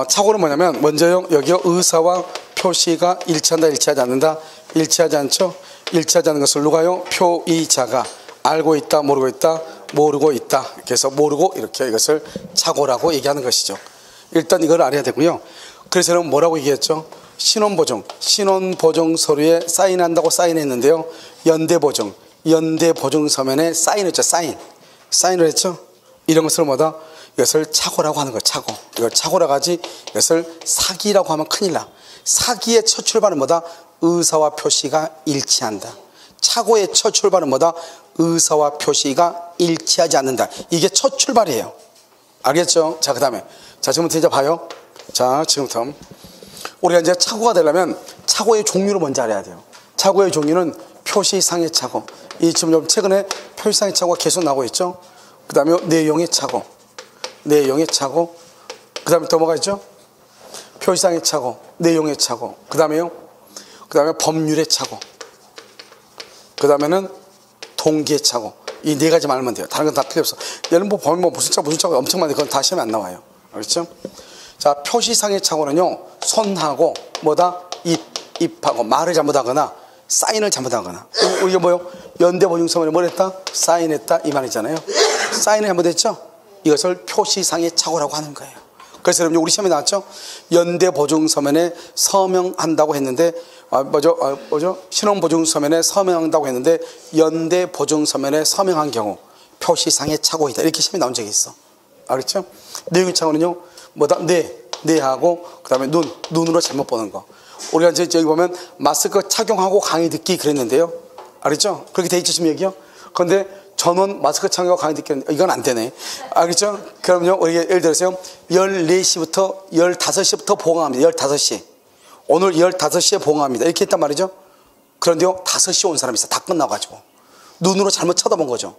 착오는 뭐냐면 먼저요, 여기요 의사와 표시가 일치한다, 일치하지 않는다. 일치하지 않죠? 일치하지 않는 것을 누가요? 표의자가 알고 있다, 모르고 있다, 모르고 있다. 그래서 모르고 이렇게 이것을 착오라고 얘기하는 것이죠. 일단 이걸 알아야 되고요. 그래서 여러분 뭐라고 얘기했죠? 신원보증 서류에 사인한다고 사인했는데요, 연대보증 서면에 사인했죠. 사인을 했죠. 이런 것을 뭐다? 이것을 착오라고 하는 거예요. 착오. 이걸 착오라고 하지, 이것을 사기라고 하면 큰일 나. 사기의 첫 출발은 뭐다? 의사와 표시가 일치한다. 착오의 첫 출발은 뭐다? 의사와 표시가 일치하지 않는다. 이게 첫 출발이에요. 알겠죠? 자, 그 다음에 지금부터 이제 봐요. 자, 지금부터 우리가 이제 착오가 되려면 착오의 종류를 먼저 알아야 돼요. 착오의 종류는 표시상의 착오. 이 지금 최근에 표시상의 착오가 계속 나오고 있죠. 그 다음에 내용의 착오. 그 다음에 또 뭐가 있죠? 표시상의 착오, 내용의 착오. 그 다음에 법률의 착오. 그 다음에는 동기의 착오. 이 네 가지만 알면 돼요. 다른 건 다 필요 없어. 얘는 뭐 보면 무슨 착오 엄청 많은데 그건 다 시험에 안 나와요. 알겠죠? 자, 표시상의 착오는요, 손하고 뭐다? 입하고 말을 잘못하거나 사인을 잘못하거나. 이게 뭐요? 연대보증서면에 뭘 했다? 사인했다, 이 말이잖아요. 사인을 잘못했죠? 이것을 표시상의 착오라고 하는 거예요. 그래서 여러분 우리 시험에 나왔죠? 연대보증서면에 서명한다고 했는데 신원보증서면에 서명한다고 했는데 연대보증서면에 서명한 경우 표시상의 착오이다. 이렇게 시험에 나온 적이 있어. 알겠죠? 내용의 착오는요, 뭐다? 뇌하고 그 다음에 눈으로 잘못 보는 거. 우리가 이제 여기 보면 마스크 착용하고 강의 듣기 그랬는데요. 알겠죠? 그렇게 돼 있죠, 지금 여기요? 그런데 전원 마스크 착용하고 강의 듣기, 이건 안 되네. 알겠죠? 그러면요, 우리 예를 들어서요, 14시부터 15시부터 보강합니다. 15시. 오늘 15시에 보강합니다. 이렇게 했단 말이죠. 그런데요, 5시에 온 사람이 있어. 다 끝나가지고. 눈으로 잘못 쳐다본 거죠.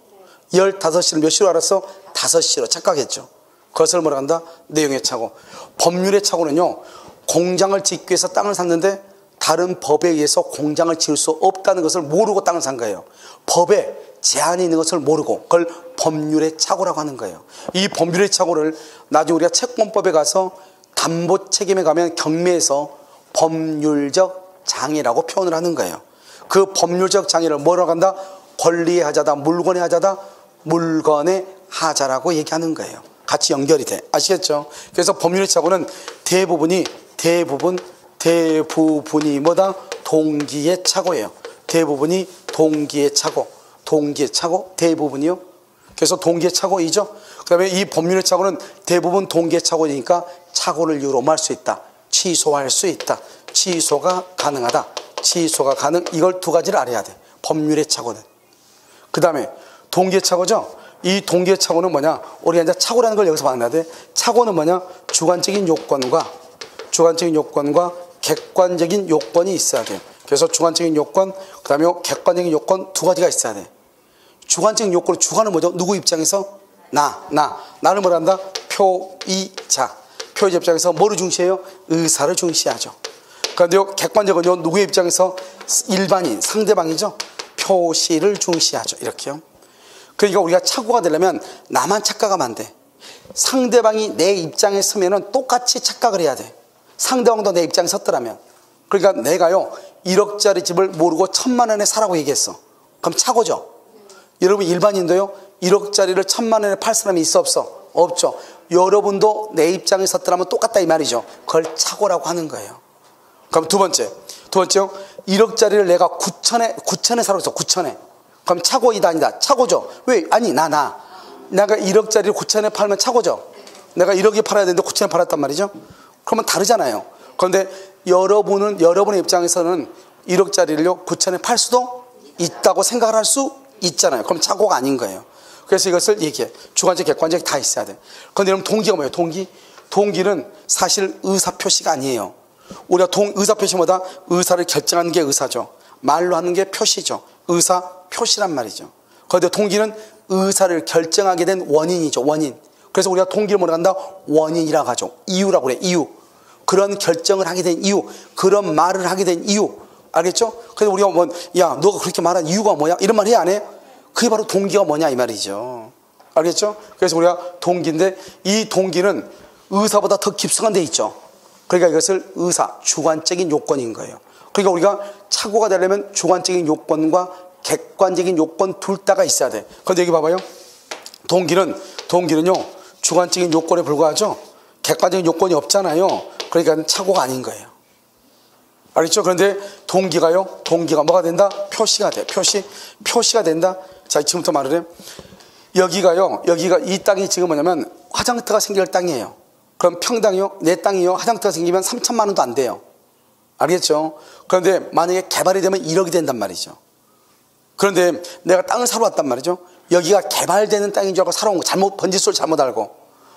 15시를 몇 시로 알았어? 5시로 착각했죠. 그것을 뭐라 한다? 내용의 착오. 법률의 착오는요, 공장을 짓기 위해서 땅을 샀는데 다른 법에 의해서 공장을 지을 수 없다는 것을 모르고 땅을 산 거예요. 법에 제한이 있는 것을 모르고, 그걸 법률의 착오라고 하는 거예요. 이 법률의 착오를 나중에 우리가 채권법에 가서 담보 책임에 가면 경매에서 법률적 장애라고 표현을 하는 거예요. 그 법률적 장애를 뭐라고 한다? 권리의 하자다, 물건의 하자다, 물건의 하자라고 얘기하는 거예요. 같이 연결이 돼. 아시겠죠? 그래서 법률의 착오는 대부분이 뭐다? 동기의 착오예요. 대부분이 동기의 착오. 대부분이요. 그래서 동기의 착오이죠. 그 다음에 이 법률의 착오는 대부분 동기의 착오니까 착오를 이유로 할 수 있다. 취소할 수 있다. 취소가 가능하다. 이걸 두 가지를 알아야 돼. 법률의 착오는. 그 다음에 동기의 착오죠. 이 동기의 착오는 뭐냐? 우리가 이제 착오라는 걸 여기서 만나야 돼. 착오는 뭐냐? 주관적인 요건과 객관적인 요건이 있어야 돼요. 그래서 주관적인 요건, 그 다음에 객관적인 요건 두 가지가 있어야 돼. 주관적인 요건은 주관은 뭐죠? 누구 입장에서? 나를 뭐라 한다? 표의자 입장에서 뭐를 중시해요? 의사를 중시하죠. 그런데요, 객관적은요, 누구의 입장에서? 일반인, 상대방이죠. 표시를 중시하죠. 이렇게요. 그러니까 우리가 착오가 되려면 나만 착각하면 안 돼. 상대방이 내 입장에 서면은 똑같이 착각을 해야 돼. 상대방도 내 입장에 섰더라면. 그러니까 내가요, 1억짜리 집을 모르고 1,000만 원에 사라고 얘기했어. 그럼 착오죠. 여러분 일반인도요, 1억짜리를 1,000만 원에 팔 사람이 있어, 없어? 없죠. 여러분도 내 입장에 섰더라면 똑같다 이 말이죠. 그걸 착오라고 하는 거예요. 그럼 두 번째요, 1억짜리를 내가 9천에 사라고 했어. 9천에. 그럼 착오이다, 아니다? 착오죠. 왜? 아니, 내가 1억짜리를 9천에 팔면 착오죠. 내가 1억에 팔아야 되는데 9천에 팔았단 말이죠. 그러면 다르잖아요. 그런데 여러분의 입장에서는 1억짜리를요 9천에 팔 수도 있다고 생각을 할 수 있잖아요. 그럼 착오가 아닌 거예요. 그래서 이것을 얘기해. 주관적, 객관적 다 있어야 돼. 그런데 여러분 동기가 뭐예요? 동기는 사실 의사표시가 아니에요. 우리가 의사표시보다 의사를 결정하는 게 의사죠. 말로 하는 게 표시죠. 의사표시란 말이죠. 그런데 동기는 의사를 결정하게 된 원인이죠. 원인. 그래서 우리가 동기를 뭐라 한다? 원인이라고 하죠. 이유라고 그래. 이유. 그런 결정을 하게 된 이유, 그런 말을 하게 된 이유. 알겠죠? 그래서 우리가 야, 너가 그렇게 말한 이유가 뭐야? 이런 말 해, 안 해? 그게 바로 동기가 뭐냐 이 말이죠. 알겠죠? 그래서 우리가 동기인데, 이 동기는 의사보다 더 깊숙한 데 있죠. 그러니까 이것을 의사, 주관적인 요건인 거예요. 그러니까 우리가 착오가 되려면 주관적인 요건과 객관적인 요건 둘 다가 있어야 돼. 그런데 여기 봐봐요. 동기는요, 주관적인 요건에 불과하죠. 객관적인 요건이 없잖아요. 그러니까 착오가 아닌 거예요. 알겠죠? 그런데 동기가 뭐가 된다? 표시가 돼. 표시가 된다. 자, 지금부터 말을 해. 여기가 이 땅이 지금 뭐냐면 화장터가 생길 땅이에요. 그럼 평당이요? 내 땅이요? 화장터가 생기면 3천만 원도 안 돼요. 알겠죠? 그런데 만약에 개발이 되면 1억이 된단 말이죠. 그런데 내가 땅을 사러 왔단 말이죠. 여기가 개발되는 땅인 줄 알고 살아온 거, 번지수를 잘못 알고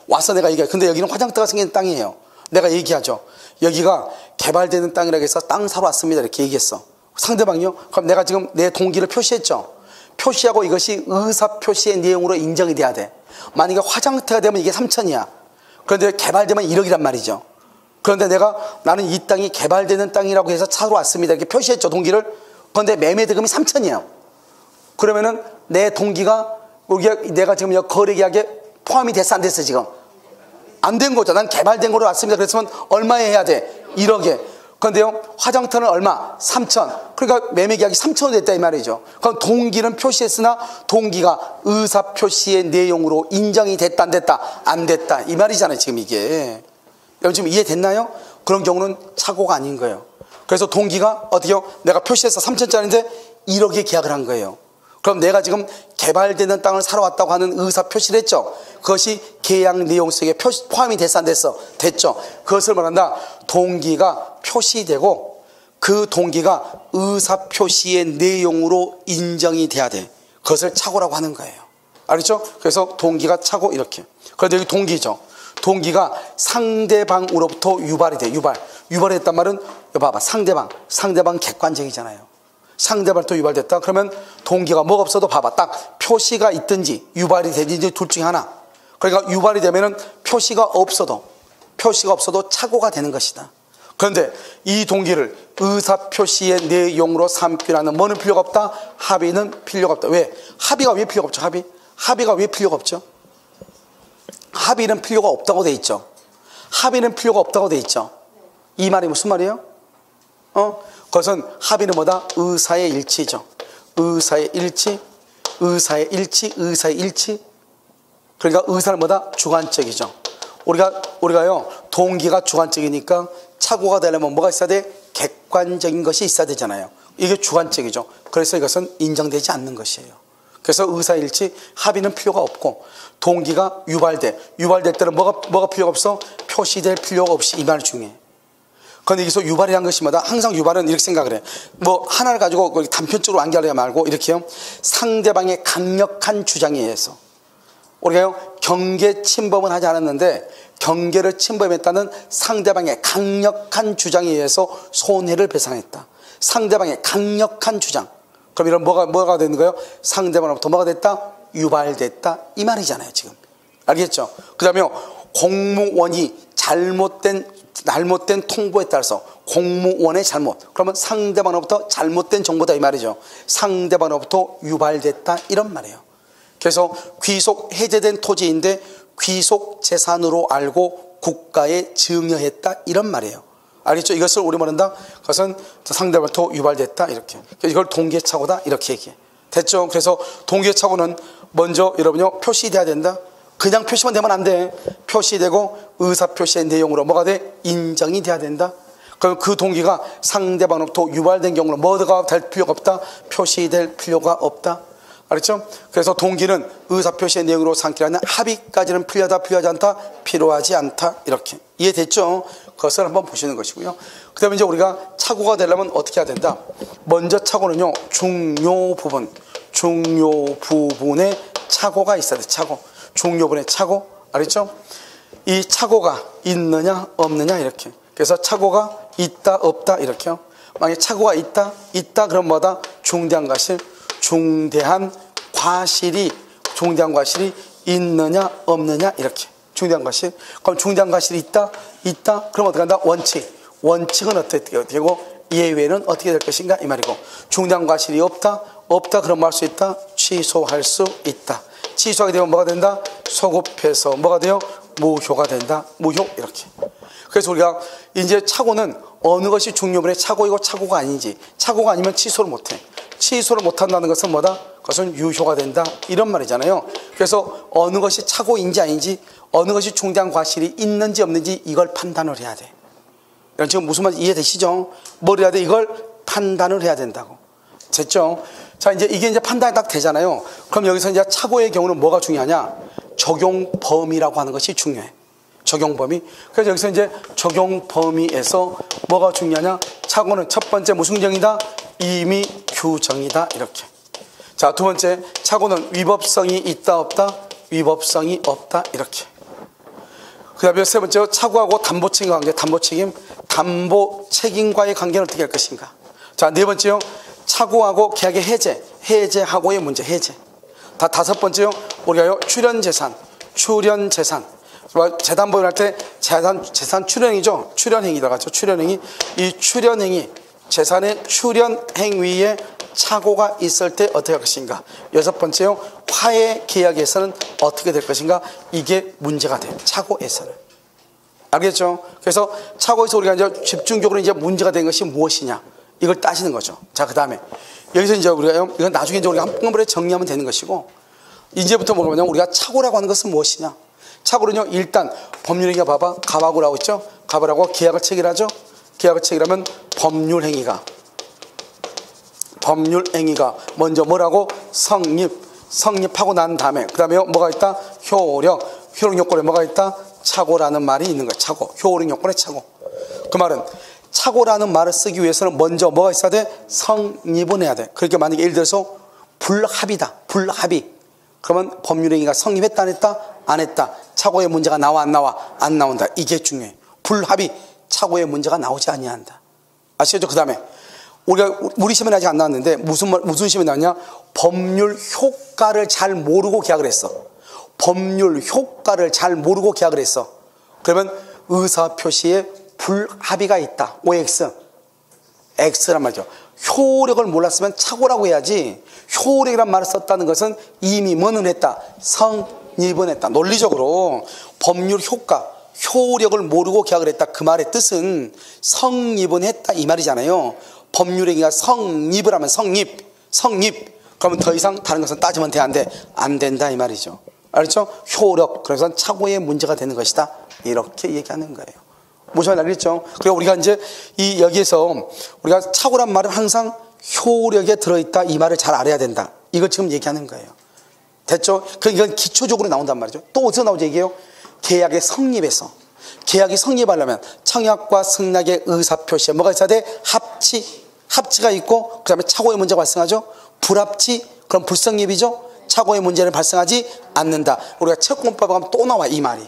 와서 내가 얘기해. 근데 여기는 화장터가 생기는 땅이에요. 내가 얘기하죠. 여기가 개발되는 땅이라고 해서 땅 사러 왔습니다. 이렇게 얘기했어. 상대방이요? 그럼 내가 지금 내 동기를 표시했죠. 표시하고 이것이 의사표시의 내용으로 인정이 돼야 돼. 만약에 화장터가 되면 이게 3천이야. 그런데 개발되면 1억이란 말이죠. 그런데 나는 이 땅이 개발되는 땅이라고 해서 사러 왔습니다. 이렇게 표시했죠, 동기를. 그런데 매매 대금이 3천이에요. 그러면은 내 동기가 내가 지금 거래 계약에 포함이 됐어, 안 됐어, 지금? 안 된 거죠. 난 개발된 거로 왔습니다. 그랬으면 얼마에 해야 돼? 1억에. 그런데요, 화장터는 얼마? 3천. 그러니까 매매 계약이 3천원 됐다 이 말이죠. 그럼 동기는 표시했으나 동기가 의사표시의 내용으로 인정이 됐다, 안 됐다? 안 됐다. 이 말이잖아요, 지금 이게. 여러분 지금 이해됐나요? 그런 경우는 착오가 아닌 거예요. 그래서 동기가 어떻게요? 내가 표시해서 3천짜리인데 1억에 계약을 한 거예요. 그럼 내가 지금 개발되는 땅을 사러 왔다고 하는 의사 표시를 했죠. 그것이 계약 내용 속에 포함이 됐어, 안 됐어? 됐죠. 그것을 말한다. 동기가 표시되고 그 동기가 의사 표시의 내용으로 인정이 돼야 돼. 그것을 착오라고 하는 거예요. 알겠죠? 그래서 동기가 착오 이렇게. 그런데 여기 동기죠. 동기가 상대방으로부터 유발이 돼. 유발이 됐단 말은 봐봐. 상대방 객관적이잖아요. 상대방도 유발됐다. 그러면 동기가 뭐가 없어도 봐봐. 딱 표시가 있든지 유발이 되든지 둘 중에 하나. 그러니까 유발이 되면은 표시가 없어도 착오가 되는 것이다. 그런데 이 동기를 의사표시의 내용으로 삼기라는 뭐는 필요가 없다? 합의는 필요가 없다. 왜? 합의가 왜 필요가 없죠? 합의가 왜 필요가 없죠? 합의는 필요가 없다고 돼 있죠. 합의는 필요가 없다고 돼 있죠. 이 말이 무슨 말이에요? 그것은 합의는 뭐다? 의사의 일치죠. 의사의 일치. 그러니까 의사는 뭐다? 주관적이죠. 우리가요, 동기가 주관적이니까 착오가 되려면 뭐가 있어야 돼? 객관적인 것이 있어야 되잖아요. 이게 주관적이죠. 그래서 이것은 인정되지 않는 것이에요. 그래서 의사일치, 합의는 필요가 없고, 동기가 유발될 때는 뭐가 필요가 없어? 표시될 필요가 없이 이 말 중에. 그런데 여기서 유발이라는 것이 뭐다? 항상 유발은 이렇게 생각을 해. 뭐 하나를 가지고 단편적으로 완결하지 말고 이렇게요. 상대방의 강력한 주장에 의해서. 우리가요, 경계 침범은 하지 않았는데 경계를 침범했다는 상대방의 강력한 주장에 의해서 손해를 배상했다. 상대방의 강력한 주장. 그럼 이런 뭐가 되는 거예요? 상대방으로부터 뭐가 됐다? 유발됐다. 이 말이잖아요, 지금. 알겠죠? 그 다음에 공무원이 잘못된 통보에 따라서 공무원의 잘못. 그러면 상대방으로부터 잘못된 정보다 이 말이죠. 상대방으로부터 유발됐다. 이런 말이에요. 그래서 귀속 해제된 토지인데 귀속 재산으로 알고 국가에 증여했다. 이런 말이에요. 알겠죠? 이것을 우리 말한다. 그것은 상대방으로부터 유발됐다. 이렇게. 이걸 동기착오다. 이렇게 얘기해. 됐죠? 그래서 동기착오는 먼저 여러분요, 표시돼야 된다. 그냥 표시만 되면 안 돼. 표시되고 의사표시의 내용으로 뭐가 돼? 인정이 돼야 된다. 그럼 그 동기가 상대방으로부터 유발된 경우는 뭐가 될 필요가 없다? 표시될 필요가 없다. 알았죠? 그래서 동기는 의사표시의 내용으로 삼기라는 합의까지는 필요하지 않다? 필요하지 않다. 이렇게. 이해됐죠? 그것을 한번 보시는 것이고요. 그 다음에 이제 우리가 착오가 되려면 어떻게 해야 된다? 먼저 착오는요, 중요 부분에 착오가 있어야 돼. 중요부분에 착오. 알았죠? 이 착오가 있느냐 없느냐 이렇게. 그래서 착오가 있다 없다 이렇게요. 만약에 착오가 있다 그럼 뭐다? 중대한 과실이 있느냐 없느냐 이렇게. 중대한 과실. 그럼 중대한 과실이 있다 그럼 어떻게 한다? 원칙은 어떻게 되고 예외는 어떻게 될 것인가 이 말이고. 중대한 과실이 없다 그럼 뭐 할 수 있다? 취소할 수 있다. 취소하게 되면 뭐가 된다? 소급해서 뭐가 돼요? 무효가 된다. 무효 이렇게. 그래서 우리가 이제 착오는 어느 것이 중요분의 착오이고 착오가 아닌지, 착오가 아니면 취소를 못해. 취소를 못한다는 것은 뭐다? 그것은 유효가 된다 이런 말이잖아요. 그래서 어느 것이 착오인지 아닌지, 어느 것이 중대한 과실이 있는지 없는지 이걸 판단을 해야 돼. 지금 무슨 말인지 이해되시죠? 뭘 해야 돼? 이걸 판단을 해야 된다고. 됐죠? 자, 이제 이게 이제 판단이 딱 되잖아요. 그럼 여기서 이제 착오의 경우는 뭐가 중요하냐? 적용 범위라고 하는 것이 중요해. 적용 범위. 그래서 여기서 이제 적용 범위에서 뭐가 중요하냐? 착오는 첫 번째 무슨 규정이다? 임의 규정이다. 이렇게. 자, 두 번째, 착오는 위법성이 있다 없다? 위법성이 없다. 이렇게. 그 다음에 세 번째, 착오하고 담보책임 관계. 담보책임과의 관계는 어떻게 할 것인가? 자, 네 번째요, 착오하고 계약의 해제하고의 문제, 해제. 다섯 번째요, 우리가요, 출연재산. 재단법인 할 때 재산 출연행위죠. 출연행위 들어가죠. 출연행위. 이 출연행위, 재산의 출연행위에 착오가 있을 때 어떻게 할 것인가? 여섯 번째요, 화해 계약에서는 어떻게 될 것인가? 이게 문제가 돼요. 착오에서는. 알겠죠? 그래서 착오에서 우리가 이제 집중적으로 이제 문제가 된 것이 무엇이냐? 이걸 따지는 거죠. 자, 그 다음에 여기서 이제 우리가 이건 나중에 이제 우리가 한꺼번에 정리하면 되는 것이고, 이제부터 뭐냐면 우리가 착오라고 하는 것은 무엇이냐? 착오는요, 일단 법률행위가 봐봐. 가박으로 있죠? 가박하고 계약을 체결하죠? 계약을 체결하면 법률행위가 먼저 뭐라고? 성립하고 난 다음에, 그 다음에 뭐가 있다? 효력 요건에 뭐가 있다? 착오라는 말이 있는 거야. 착오. 효력 요건의 착오. 그 말은 착오라는 말을 쓰기 위해서는 먼저 뭐가 있어야 돼? 성립은 해야 돼. 그러니까 만약에 예를 들어서 불합이다. 불합의. 그러면 법률행위가 성립했다 안 했다? 안 했다. 착오의 문제가 나와 안 나와? 안 나온다. 이게 중요해. 불합의. 착오의 문제가 나오지 아니한다. 아시죠? 그 다음에 우리 시험에 아직 안 나왔는데 무슨 시험에 나왔냐? 법률 효과를 잘 모르고 계약을 했어. 법률 효과를 잘 모르고 계약을 했어. 그러면 의사표시에 불합의가 있다. OX. X란 말이죠. 효력을 몰랐으면 착오라고 해야지, 효력이란 말을 썼다는 것은 이미 뭐는 했다? 성립은 했다. 논리적으로 법률 효과, 효력을 모르고 계약을 했다. 그 말의 뜻은 성립은 했다 이 말이잖아요. 법률행위가 성립을 하면 성립. 그러면 더 이상 다른 것은 따지면 돼, 안 돼? 안 된다 이 말이죠. 알겠죠? 효력. 그래서 착오의 문제가 되는 것이다. 이렇게 얘기하는 거예요. 무슨 말인지 알겠죠? 그리고 우리가 이제 여기에서 우리가 착오란 말은 항상 효력에 들어있다 이 말을 잘 알아야 된다. 이걸 지금 얘기하는 거예요. 됐죠? 이건 기초적으로 나온단 말이죠. 또 어디서 나오지 얘기해요? 계약의 성립에서. 계약이 성립하려면 청약과 승낙의 의사표시에 뭐가 있어야 돼? 합치가 있고, 그 다음에 착오의 문제가 발생하죠. 불합치, 그럼 불성립이죠. 착오의 문제는 발생하지 않는다. 우리가 채권법에 가면 또 나와 이 말이.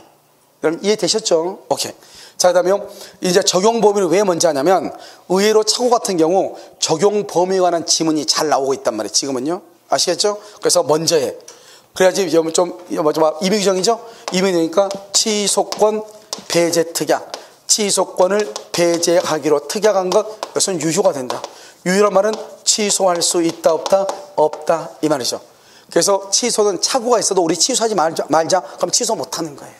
그럼 이해되셨죠? 오케이. 자, 그 다음에 이제 적용 범위를 왜 먼저 하냐면, 의외로 착오 같은 경우 적용 범위에 관한 지문이 잘 나오고 있단 말이에요. 지금은요. 아시겠죠? 그래서 먼저 해. 그래야지 좀 임의 규정이죠? 임의 규정이니까 취소권 배제 특약. 취소권을 배제하기로 특약한 것, 이것은 유효가 된다. 유효란 말은 취소할 수 있다 없다? 없다 이 말이죠. 그래서 취소는 착오가 있어도 우리 취소하지 말자. 그럼 취소 못하는 거예요.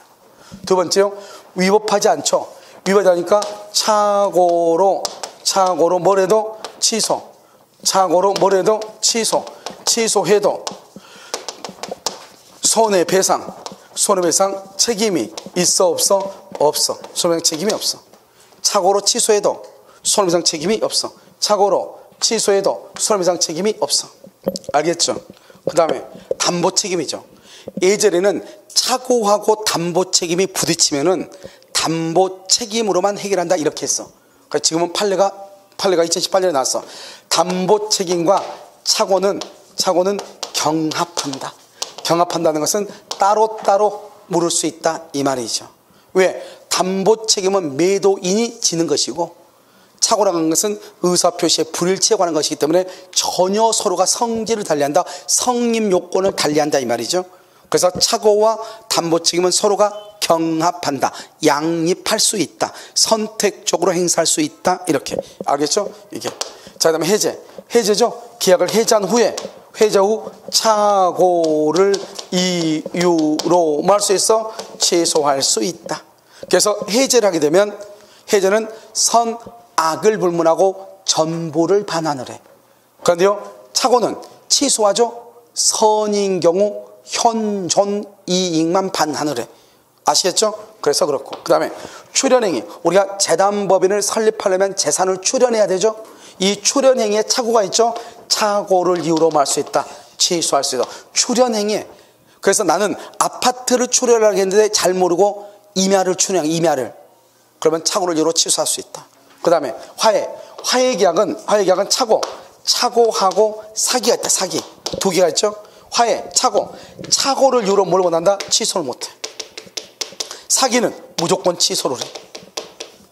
두 번째요, 위법하지 않죠. 위법하니까 착오로 뭐래도 취소. 착오로 뭐래도 취소. 취소해도 손해배상 책임이 있어 없어? 없어. 손해배상 책임이 없어. 착오로 취소해도 손해배상 책임이 없어. 착오로 취소해도 손해배상 책임이 없어. 알겠죠? 그 다음에 담보책임이죠. 예전에는 착오하고 담보책임이 부딪히면은 담보책임으로만 해결한다 이렇게 했어. 그러니까 지금은 판례가 2018년에 나왔어. 담보책임과 착오는 경합한다. 경합한다는 것은 따로따로 물을 수 있다 이 말이죠. 왜? 담보책임은 매도인이 지는 것이고, 착오라는 하는 것은 의사표시의 불일치에 관한 것이기 때문에 전혀 서로가 성질을 달리한다. 성립 요건을 달리한다 이 말이죠. 그래서 착오와 담보책임은 서로가 경합한다. 양립할 수 있다. 선택적으로 행사할 수 있다. 이렇게. 알겠죠? 이게. 자, 그 다음에 해제죠? 계약을 해제한 후에 회자 후 착오를 이유로 뭐 할 수 있어? 취소할 수 있다. 그래서 해제를 하게 되면 해제는 선악을 불문하고 전보를 반환을 해. 그런데요, 착오는 취소하죠. 선인 경우 현존 이익만 반환을 해. 아시겠죠? 그래서 그렇고, 그 다음에 출연행위, 우리가 재단법인을 설립하려면 재산을 출연해야 되죠. 이 출연행위에 착오가 있죠. 착오를 이유로 말 수 있다. 취소할 수 있다. 출연행위. 그래서 나는 아파트를 출연하게 했는데 잘 모르고 임야를 출연, 임야를. 그러면 착오를 이유로 취소할 수 있다. 그 다음에 화해계약은 착오하고 사기가 있다. 사기. 두 개가 있죠. 화해, 착오를 이유로 뭘 못한다? 취소를 못해. 사기는 무조건 취소를 해.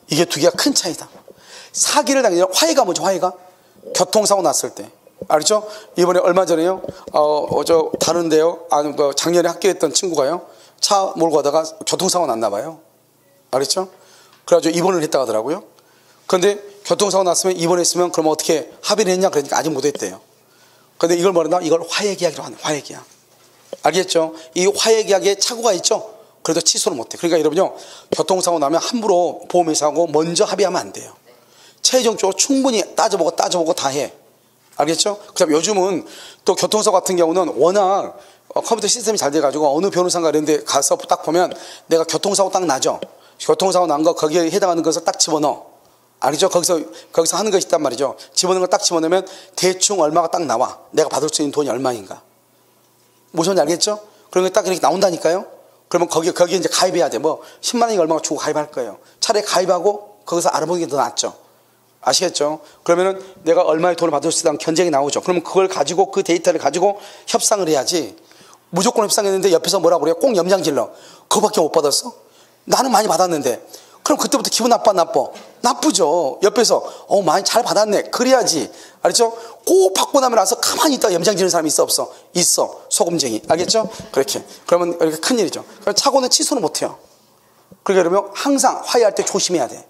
이게 두 개가 큰 차이다. 사기를 당기는 화해가 뭐죠? 화해가 교통사고 났을 때, 알죠? 이번에 얼마 전에요, 저 다른데요, 작년에 학교했던 친구가요, 차 몰고 가다가 교통사고 났나 봐요. 알았죠? 그래가지고 입원을 했다고 하더라고요. 그런데 교통사고 났으면 입원했으면 그럼 어떻게 합의를 했냐? 그러니까 아직 못 했대요. 그런데 이걸 뭐란다? 이걸 화해계약이라고 하는, 화해계약. 알겠죠? 이 화해계약에 착오가 있죠? 그래도 취소를 못해. 그러니까 여러분요, 교통사고 나면 함부로 보험회사하고 먼저 합의하면 안 돼요. 최종적으로 충분히 따져보고 다 해. 알겠죠? 그다음에 요즘은 또 교통사고 같은 경우는 워낙 컴퓨터 시스템이 잘 돼가지고 어느 변호사가 이런데 가서 딱 보면 내가 교통사고 딱 나죠. 교통사고 난 거 거기에 해당하는 것을 딱 집어넣어. 알겠죠? 거기서 하는 것이 있단 말이죠. 집어넣는 걸 딱 집어넣으면 대충 얼마가 딱 나와. 내가 받을 수 있는 돈이 얼마인가. 무슨 말인지 알겠죠? 그런 게 딱 이렇게 나온다니까요. 그러면 거기에 이제 가입해야 돼. 뭐 10만 원이 얼마가 주고 가입할 거예요. 차라리 가입하고 거기서 알아보는 게 더 낫죠. 아시겠죠? 그러면은 내가 얼마의 돈을 받을 수 있다는 견적이 나오죠. 그러면 그걸 가지고, 그 데이터를 가지고 협상을 해야지. 무조건 협상했는데 옆에서 뭐라고 그래요? 꼭 염장질러. 그거밖에 못 받았어? 나는 많이 받았는데. 그럼 그때부터 기분 나빠? 나쁘죠. 옆에서 많이 잘 받았네. 그래야지. 알겠죠? 꼭 받고 나면 나서 가만히 있다가 염장지르는 사람이 있어 없어? 있어. 소금쟁이. 알겠죠? 그렇게. 그러면 이렇게 큰일이죠. 그럼 착오는 취소는 못해요. 그러니까 여러분 항상 화해할 때 조심해야 돼.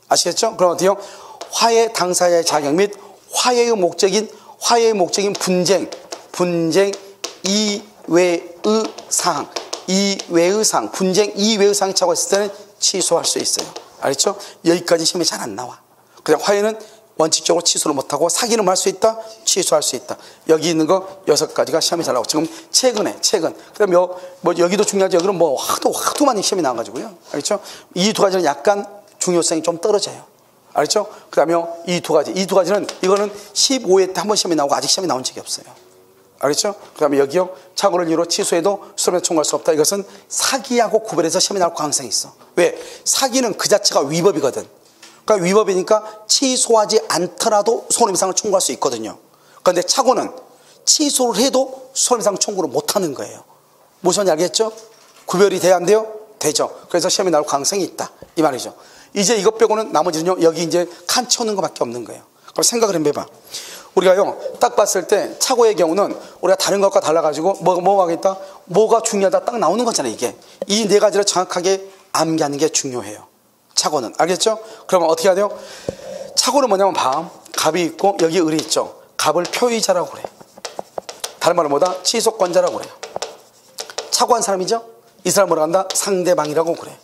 아시겠죠? 그럼 어때요? 화해 당사자의 자격 및 화해의 목적인 분쟁 이외의 사항, 분쟁 이외의 사항이 착오가 있을 때는 취소할 수 있어요. 알겠죠? 여기까지 시험에 잘 안 나와. 그냥 화해는 원칙적으로 취소를 못하고 사기는 할 수 있다, 취소할 수 있다. 여기 있는 거 6가지가 시험에 잘 나오고, 지금 최근. 그다음 뭐 여기도 중요하죠. 여기는 뭐 하도 많이 시험이 나와가지고요. 알겠죠? 이 두 가지는 약간 중요성이 좀 떨어져요. 알겠죠? 그 다음에 이 두 가지는 이거는 15회 때 한 번 시험이 나오고 아직 시험이 나온 적이 없어요. 알겠죠? 그 다음에 여기요, 착오를 이유로 취소해도 수렴에 청구할 수 없다. 이것은 사기하고 구별해서 시험이 나올 가능성이 있어. 왜? 사기는 그 자체가 위법이거든. 그러니까 위법이니까 취소하지 않더라도 손해배상을 청구할 수 있거든요. 그런데 착오는 취소를 해도 손해배상 청구를 못하는 거예요. 무슨 말인지 알겠죠? 구별이 돼야 안 돼요? 되죠. 그래서 시험이 나올 가능성이 있다, 이 말이죠. 이제 이것 빼고는 나머지는요, 여기 이제 칸 채우는 것밖에 없는 거예요. 그럼 생각을 해봐. 우리가요, 딱 봤을 때 착오의 경우는 우리가 다른 것과 달라가지고 뭐가 하겠다? 뭐가 중요하다 딱 나오는 거잖아요. 이게 이 네 가지를 정확하게 암기하는 게 중요해요. 착오는. 알겠죠? 그러면 어떻게 해야 돼요? 착오는 뭐냐면 갑이 있고 여기 을이 있죠. 갑을 표의자라고 그래. 다른 말은 뭐다? 취소권자라고 그래요. 착오한 사람이죠? 이 사람 뭐라고 한다? 상대방이라고 그래.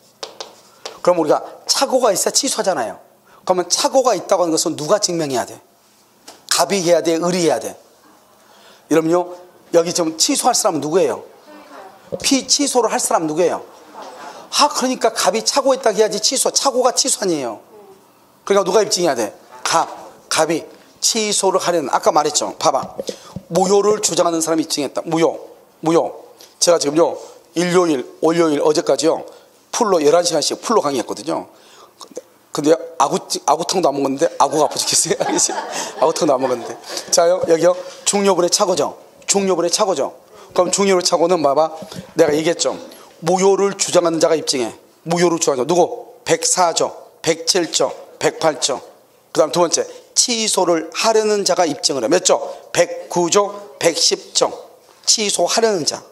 그럼 우리가 착오가 있어야 취소하잖아요. 그러면 착오가 있다고 하는 것은 누가 증명해야 돼? 갑이 해야 돼? 을이 해야 돼? 여러분요, 여기 지금 취소할 사람은 누구예요? 피취소를 할 사람 누구예요? 그러니까 갑이 착오했다고 해야지 착오가 취소 아니에요. 그러니까 누가 입증해야 돼? 갑이 취소를 하려는, 아까 말했죠. 봐봐. 무효를 주장하는 사람이 입증했다. 무효. 제가 지금요, 일요일, 월요일, 어제까지요, 풀로 11시간씩 풀로 강의했거든요. 근데 아구탕도 안 먹었는데 아구가 아파 죽겠어요. 아구탕도 안 먹었는데. 자요, 여기요, 중요불의 착오죠. 그럼 중요불의 착오는 봐봐. 내가 얘기했죠. 무효를 주장하는 자가 입증해. 무효를 주장하죠. 누구? 104조, 107조, 108조. 그 다음 두 번째, 취소를 하려는 자가 입증을 해. 몇 조? 109조, 110조. 취소하려는 자.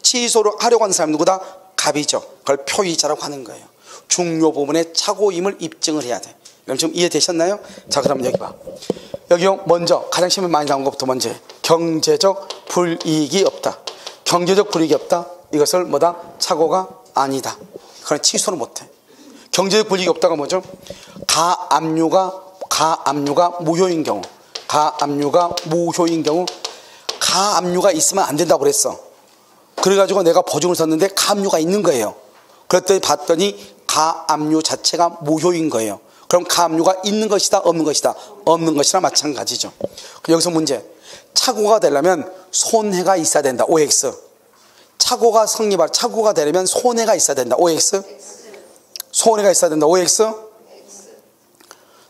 취소를 하려고 하는 사람이 누구다? 갑이죠. 그걸 표의자라고 하는 거예요. 중요 부분의 착오임을 입증을 해야 돼. 그럼 지금 이해되셨나요? 자, 그럼 여기 봐. 여기요, 먼저 가장 시험에 많이 나온 것부터 먼저 경제적 불이익이 없다. 경제적 불이익이 없다. 이것을 뭐다? 착오가 아니다. 그건 취소를 못해. 경제적 불이익이 없다가 뭐죠? 가압류가 무효인 경우, 가압류가 무효인 경우, 가압류가 있으면 안 된다고 그랬어. 그래가지고 내가 보증을 섰는데 가압류가 있는 거예요. 그랬더니 봤더니 가압류 자체가 무효인 거예요. 그럼 가압류가 있는 것이다, 없는 것이다? 없는 것이나 마찬가지죠. 여기서 문제, 착오가 되려면 손해가 있어야 된다. OX. 착오가 착오가 되려면 손해가 있어야 된다. OX. 손해가 있어야 된다. OX.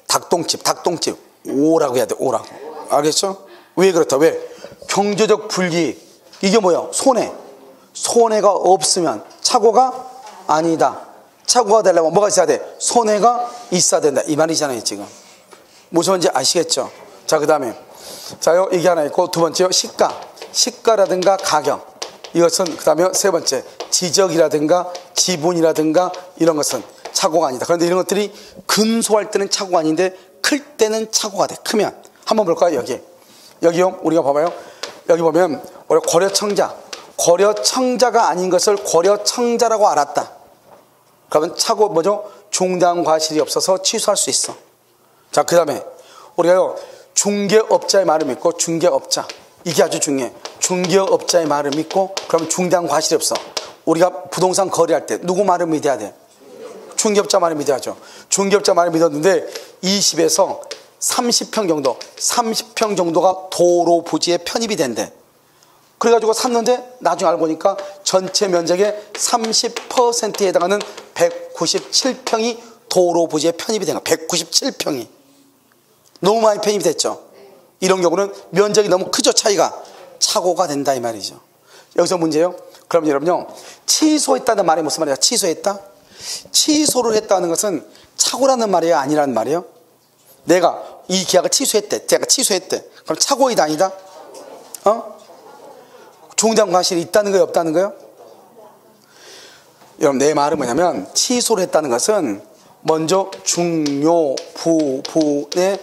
닭똥집 O라고 해야 돼. O라고. 알겠죠? 왜 그렇다? 왜? 경제적 불이익. 이게 뭐야? 손해가 없으면 착오가 아니다. 착오가 되려면 뭐가 있어야 돼? 손해가 있어야 된다. 이 말이잖아요, 지금. 무슨 말인지 아시겠죠? 자, 그 다음에. 자요, 이게 하나 있고, 두 번째요, 시가라든가 가격. 이것은, 그 다음에 세 번째, 지적이라든가 지분이라든가 이런 것은 착오가 아니다. 그런데 이런 것들이 근소할 때는 착오가 아닌데 클 때는 착오가 돼. 크면. 한번 볼까요? 여기요, 우리가 봐봐요. 여기 보면, 우리 고려청자가 아닌 것을 고려청자라고 알았다. 그러면 착오 뭐죠? 중대한 과실이 없어서 취소할 수 있어. 자, 그 다음에 우리가요, 중개업자의 말을 믿고, 중개업자, 이게 아주 중요해. 중개업자의 말을 믿고, 그러면 중대한 과실이 없어. 우리가 부동산 거래할 때 누구 말을 믿어야 돼? 중개업자 말을 믿어야죠. 중개업자 말을 믿었는데 20에서 30평 정도가 도로 부지에 편입이 된대. 그래가지고 샀는데 나중에 알고 보니까 전체 면적의 30%에 해당하는 197평이 도로 부지에 편입이 된 거야. 197평이. 너무 많이 편입이 됐죠. 이런 경우는 면적이 너무 크죠, 차이가. 착오가 된다, 이 말이죠. 여기서 문제예요. 그럼 여러분요, 취소했다는 말이 무슨 말이야? 취소했다? 취소를 했다는 것은 착오라는 말이에요, 아니라는 말이에요? 내가 이 계약을 취소했대. 제가 취소했대. 그럼 착오이다, 아니다? 중대한 과실이 있다는 거예요, 없다는 거예요? 여러분, 내 말은 뭐냐면, 취소를 했다는 것은 먼저 중요 부분의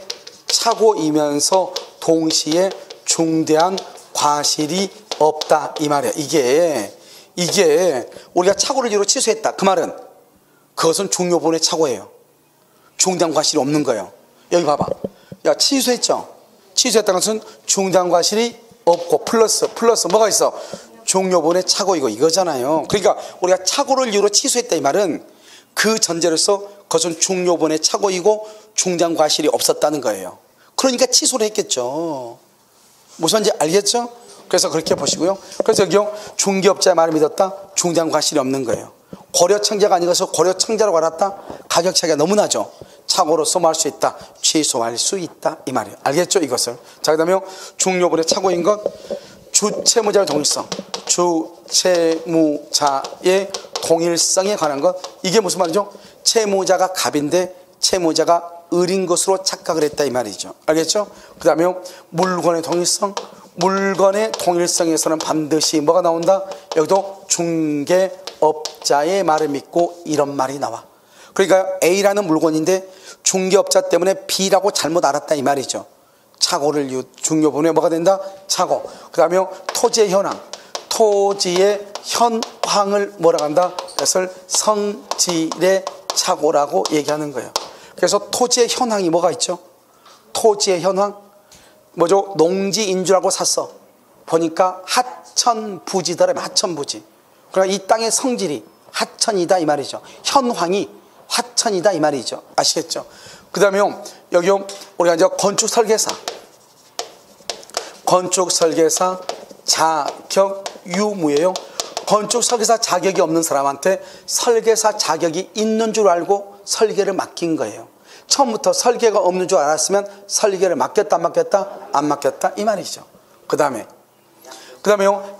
착오이면서 동시에 중대한 과실이 없다, 이 말이야. 이게 우리가 착오를 이유로 취소했다. 그 말은 그것은 중요 부분의 착오예요. 중대한 과실이 없는 거예요. 여기 봐봐. 야, 취소했죠? 취소했다는 것은 중대한 과실이 없고 플러스 뭐가 있어? 중요 부분의 착오, 이거잖아요. 그러니까 우리가 착오를 이유로 취소했다, 이 말은 그 전제로서 그것은 중요 부분의 착오이고 중대한 과실이 없었다는 거예요. 그러니까 취소를 했겠죠. 무슨 말인지 알겠죠? 그래서 그렇게 보시고요. 그래서 여기요, 중개업자의 말을 믿었다. 중대한 과실이 없는 거예요. 고려청자가 아니어서 고려청자라고 알았다. 가격 차이가 너무 나죠. 착오로서 뭐 할 수 있다? 취소할 수 있다, 이 말이에요. 알겠죠, 이것을? 자, 그 다음에 중요분의 착오인 것, 주채무자의 동일성. 주채무자의 동일성에 관한 것. 이게 무슨 말이죠? 채무자가 갑인데 채무자가 을인 것으로 착각을 했다, 이 말이죠. 알겠죠? 그 다음에 물건의 동일성. 물건의 동일성에서는 반드시 뭐가 나온다? 여기도 중개업자의 말을 믿고 이런 말이 나와. 그러니까 A라는 물건인데 중개업자 때문에 B라고 잘못 알았다, 이 말이죠. 착오를 중요분에 뭐가 된다? 착오. 그 다음에 토지의 현황. 토지의 현황을 뭐라고 한다? 그것을 성질의 착오라고 얘기하는 거예요. 그래서 토지의 현황이 뭐가 있죠? 토지의 현황 뭐죠? 농지인 줄 알고 샀어. 보니까 하천부지더라면 하천부지. 그러니까 이 땅의 성질이 하천이다, 이 말이죠. 현황이 하천이다, 이 말이죠. 아시겠죠? 그 다음에 여기요, 우리가 이제 건축설계사 자격 유무예요. 건축설계사 자격이 없는 사람한테 설계사 자격이 있는 줄 알고 설계를 맡긴 거예요. 처음부터 설계가 없는 줄 알았으면 설계를 맡겼다, 안 맡겼다? 안 맡겼다, 이 말이죠. 그 다음에요,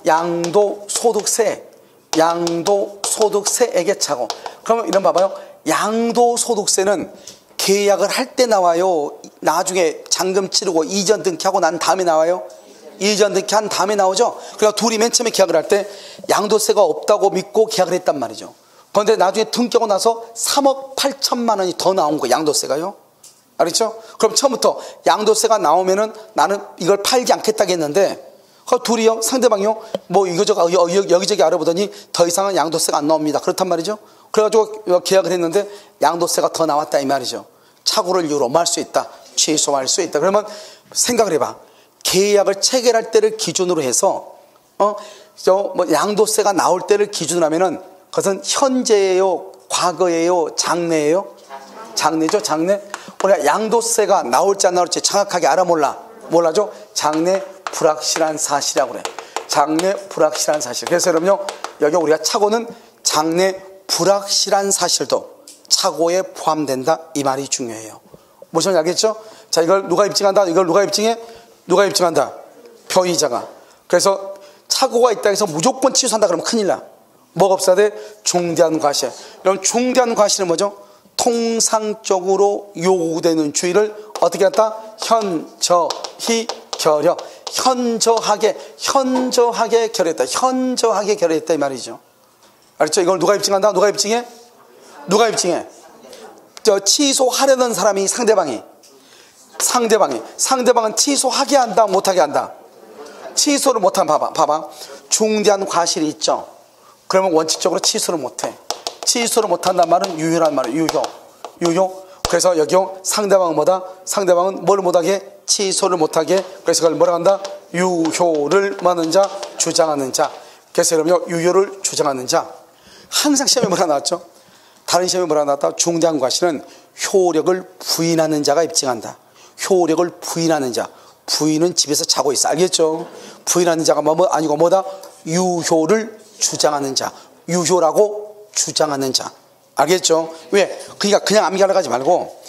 양도소득세에게 착오. 그러면 이런 봐봐요. 양도소득세는 계약을 할 때 나와요? 나중에 잔금 치르고 이전 등기하고 난 다음에 나와요? 이전 등기한 다음에 나오죠? 그러니까 둘이 맨 처음에 계약을 할 때 양도세가 없다고 믿고 계약을 했단 말이죠. 그런데 나중에 등기하고 나서 3억 8천만 원이 더 나온 거예요, 양도세가요. 알겠죠? 그럼 처음부터 양도세가 나오면은 나는 이걸 팔지 않겠다고 했는데 둘이요, 상대방이요, 뭐 이거저거 여기저기 알아보더니 더 이상은 양도세가 안 나옵니다. 그렇단 말이죠. 그래가지고 계약을 했는데 양도세가 더 나왔다 이 말이죠. 착오를 이유로 뭐 할 수 있다, 취소할 수 있다. 그러면 생각을 해봐. 계약을 체결할 때를 기준으로 해서 뭐 양도세가 나올 때를 기준으로 하면은 그것은 현재예요, 과거예요, 장래예요? 장래죠, 장래. 우리가 양도세가 나올지 안 나올지 정확하게 알아 몰라죠? 장래 불확실한 사실이라고 그래. 장래 불확실한 사실. 그래서 여러분요, 여기 우리가 착오는 장래 불확실한 사실도 착오에 포함된다 이 말이 중요해요. 무슨 말인지 알겠죠? 자, 이걸 누가 입증한다? 이걸 누가 입증해? 누가 입증한다? 표의자가. 그래서 착오가 있다 해서 무조건 취소한다 그러면 큰일 나. 뭐가 없어야 돼? 중대한 과실. 그럼 중대한 과실은 뭐죠? 통상적으로 요구되는 주의를 어떻게 했다? 현저히 결여. 현저하게 결여했다. 현저하게 결여했다 이 말이죠. 알겠죠? 이걸 누가 입증한다? 누가 입증해? 누가 입증해? 취소하려는 사람이 상대방이. 상대방은 취소하게 한다, 못하게 한다? 취소를 못하면 봐봐. 중대한 과실이 있죠. 그러면 원칙적으로 취소를 못해. 취소를 못한다는 말은 유효란 말이에요. 유효. 그래서 여기요, 상대방은 뭐다? 상대방은 뭘 못하게? 취소를 못하게. 그래서 그걸 뭐라 한다? 유효를 뭐하는 자? 주장하는 자. 그래서 여러분요, 유효를 주장하는 자. 항상 시험에 뭐라 나왔죠? 다른 시험에 뭐라 나왔다? 중대한 과실은 효력을 부인하는 자가 입증한다. 효력을 부인하는 자. 부인은 집에서 자고 있어. 알겠죠? 부인하는 자가 아니고 뭐다? 유효를 주장하는 자. 유효라고 주장하는 자. 알겠죠? 왜? 그러니까 그냥 암기하려 가지 말고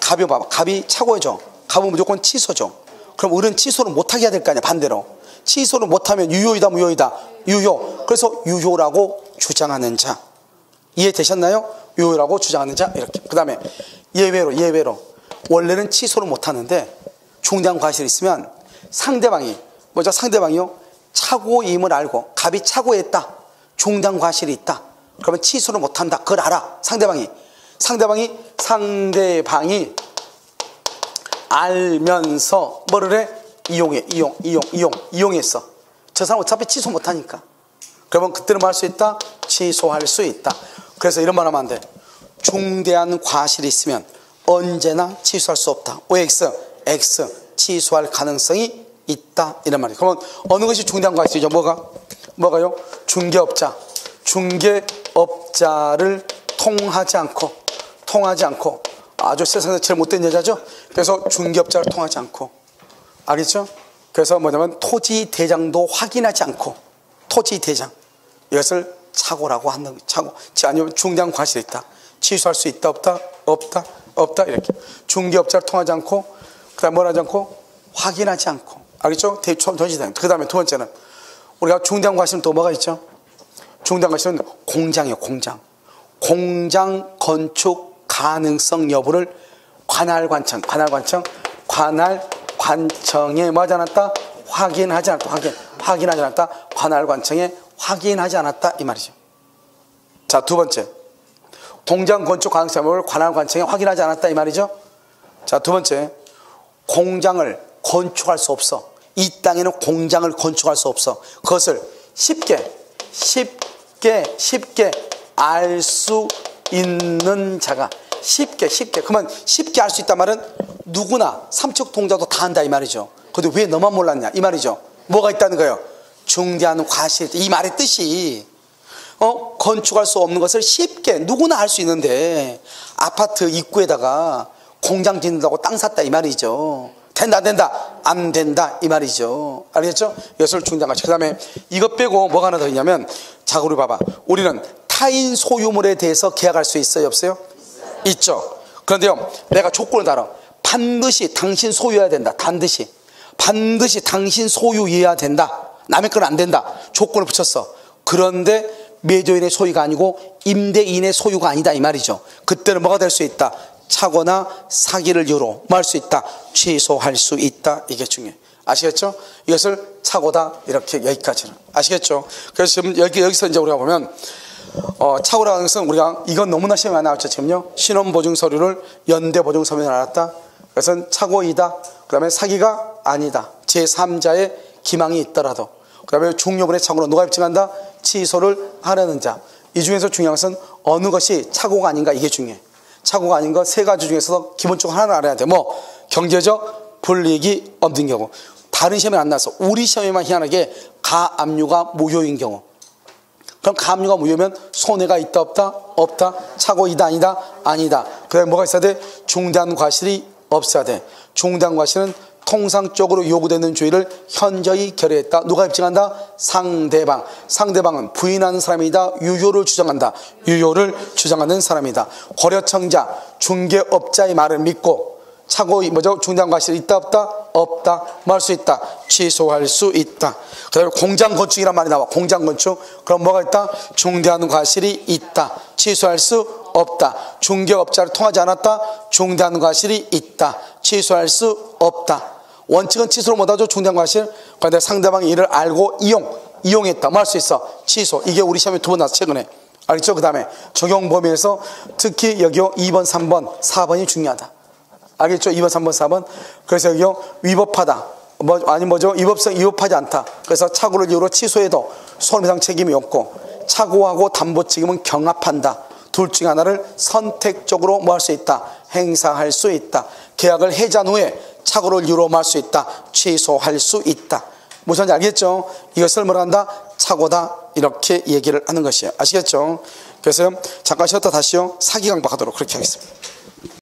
갑이 봐봐. 갑이 착오해줘. 갑은 무조건 취소죠. 그럼 을은 취소를 못하게 해야 될 거 아니야. 반대로. 취소를 못하면 유효이다, 무효이다? 유효. 그래서 유효라고 주장하는 자. 이해되셨나요? 유효라고 주장하는 자. 이렇게. 그 다음에 예외로 원래는 취소를 못하는데 중대한 과실이 있으면 상대방이 뭐죠? 상대방이요, 착오임을 알고 갑이 착오했다, 중대한 과실이 있다, 그러면 취소를 못한다. 그걸 알아. 상대방이 알면서 뭐를 해? 이용했어. 저 사람 어차피 취소 못하니까. 그러면 그때는 뭐 할 수 있다? 취소할 수 있다. 그래서 이런 말 하면 안 돼. 중대한 과실이 있으면 언제나 취소할 수 없다. OX, X 취소할 가능성이 있다 이런 말이에요. 그러면 어느 것이 중대한 과실이죠? 뭐가요? 중개업자를 통하지 않고 아주 세상에서 제일 못된 여자죠. 그래서 중개업자를 통하지 않고. 알겠죠? 그래서 뭐냐면 토지대장도 확인하지 않고, 토지대장, 이것을 착오라고 하는, 착오. 아니면 중대한 과실이 있다. 취소할 수 있다, 없다 이렇게. 중개업자를 통하지 않고, 그 다음에 뭘 하지 않고? 확인하지 않고. 알겠죠? 토지대장. 그 다음에 두 번째는 우리가 중대한 과실은 또 뭐가 있죠? 중대한 과실은 공장이에요. 공장 건축 가능성 여부를 관할관청에 뭐 하지 않았다? 확인하지 않았다. 관할관청에 확인하지 않았다 이 말이죠. 자, 두 번째, 공장 건축 가능성 여부를 관할관청에 확인하지 않았다 이 말이죠. 자, 두 번째, 공장을 건축할 수 없어. 이 땅에는 공장을 건축할 수 없어. 그것을 쉽게 알 수 있는 자가, 쉽게. 그러면 쉽게 알 수 있단 말은 누구나 삼척동자도 다 한다 이 말이죠. 근데 왜 너만 몰랐냐 이 말이죠. 뭐가 있다는 거예요? 중대한 과실. 이 말의 뜻이 건축할 수 없는 것을 쉽게 누구나 알 수 있는데 아파트 입구에다가 공장 짓는다고 땅 샀다 이 말이죠. 된다 안 된다 이 말이죠. 알겠죠? 이것을 중대한 과실. 그 다음에 이것 빼고 뭐가 하나 더 있냐면, 자, 우리 봐봐. 우리는 타인 소유물에 대해서 계약할 수 있어요, 없어요? 있죠. 그런데요, 내가 조건을 달아. 반드시 당신 소유해야 된다. 반드시 당신 소유해야 된다. 남의 건 안 된다. 조건을 붙였어. 그런데 매도인의 소유가 아니고 임대인의 소유가 아니다 이 말이죠. 그때는 뭐가 될 수 있다? 착오나 사기를 이유로 뭐 할 수 있다? 취소할 수 있다. 이게 중요해. 아시겠죠? 이것을 착오다 이렇게 여기까지는 아시겠죠? 그래서 지금 여기서 이제 우리가 보면 착오라는 것은 우리가 이건 너무나 시험에 안 나왔죠. 지금요, 신원보증 서류를 연대 보증 서면을 알았다. 그것은 착오이다. 그 다음에 사기가 아니다. 제3자의 기망이 있더라도. 그 다음에 중요분의 착오로 누가 입증한다? 취소를 하려는 자. 이 중에서 중요한 것은 어느 것이 착오가 아닌가, 이게 중요해. 착오가 아닌 것 세 가지 중에서 기본적으로 하나를 알아야 돼. 뭐 경제적 불이익이 없는 경우. 다른 시험에 안 나와서 우리 시험에만 희한하게 가압류가 무효인 경우. 그럼 가압류가 무효면 손해가 있다 없다? 없다. 착오이다 아니다? 아니다. 그 다음에 뭐가 있어야 돼? 중대한 과실이 없어야 돼. 중대한 과실은 통상적으로 요구되는 주의를 현저히 결여했다. 누가 입증한다? 상대방. 상대방은 부인하는 사람이다. 유효를 주장한다. 유효를 주장하는 사람이다. 거래청자, 중개업자의 말을 믿고 착오 중대한 과실이 있다 없다? 없다. 말 수 있다. 취소할 수 있다. 그 다음에 공장 건축이란 말이 나와. 공장 건축. 그럼 뭐가 있다? 중대한 과실이 있다. 취소할 수 없다. 중개업자를 통하지 않았다. 중대한 과실이 있다. 취소할 수 없다. 원칙은 취소를 못하죠. 중대한 과실. 그런데 상대방이 이를 알고 이용했다. 뭐 할 수 있어? 취소. 이게 우리 시험에 2번 나왔어 최근에. 알겠죠? 그 다음에 적용 범위에서 특히 여기요 2번 3번 4번이 중요하다. 알겠죠? 2번 3번 4번. 그래서 여기요 위법하다. 위법하지 않다. 그래서 착오를 이유로 취소해도 손해배상 책임이 없고 착오하고 담보 책임은 경합한다. 둘 중 하나를 선택적으로 뭐 할 수 있다? 행사할 수 있다. 계약을 해지한 후에 착오를 이유로 뭐 할 수 있다? 취소할 수 있다. 무슨 말인지 알겠죠? 이것을 뭐라 한다? 착오다. 이렇게 얘기를 하는 것이에요. 아시겠죠? 그래서 잠깐 쉬었다 다시요. 사기강박하도록 그렇게 하겠습니다.